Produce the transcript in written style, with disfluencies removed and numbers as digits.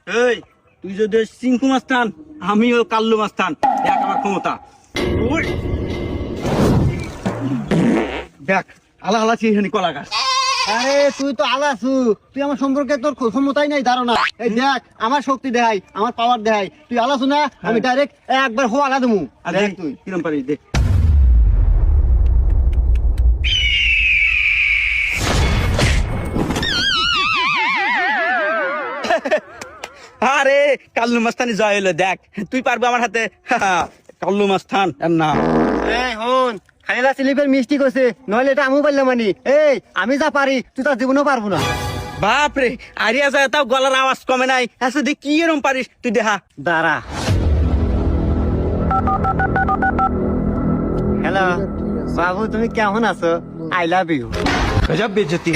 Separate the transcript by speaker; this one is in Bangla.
Speaker 1: এই তুই যদি চিঙ্কু মাস্তান আমিও কাল্লু মাস্তান, দেখ আমার ক্ষমতা। ওই দেখ আলা আলা চিনি কলা গাছ।
Speaker 2: আরে তুই তো আলাসু, তুই আমার সম্পর্কে তোর ক্ষমতাই নাই ধারণা। এই দেখ আমার শক্তি দেখাই, আমার পাওয়ার দেখাই। তুই আলাসু না, আমি ডাইরেক্ট একবার হো আলা দেবো।
Speaker 1: আর
Speaker 2: দেখ
Speaker 1: দেখ
Speaker 2: তুই
Speaker 1: কিরম পারিস দেখ। আরে কাল্লু মাস্তানি জয় হলো, দেখ তুই পারবি আমার হাতে। কাল্লু মাস্তান এর নাম।
Speaker 2: এই হন খাইলা স্লিপের মিষ্টি করছে, নইলে এটা আমিও পারলাম মানি। এই আমি যা পারি তুই তার জীবনেও পারবো না।
Speaker 1: বাপরে আরিয়া যায় তাও গলার আওয়াজ কমে নাই। আচ্ছা দেখ কি এরম পারিস তুই, দেখা।
Speaker 2: দাঁড়া। হ্যালো বাবু, তুমি কেমন আছো? I love you.
Speaker 1: গজব বেজতি।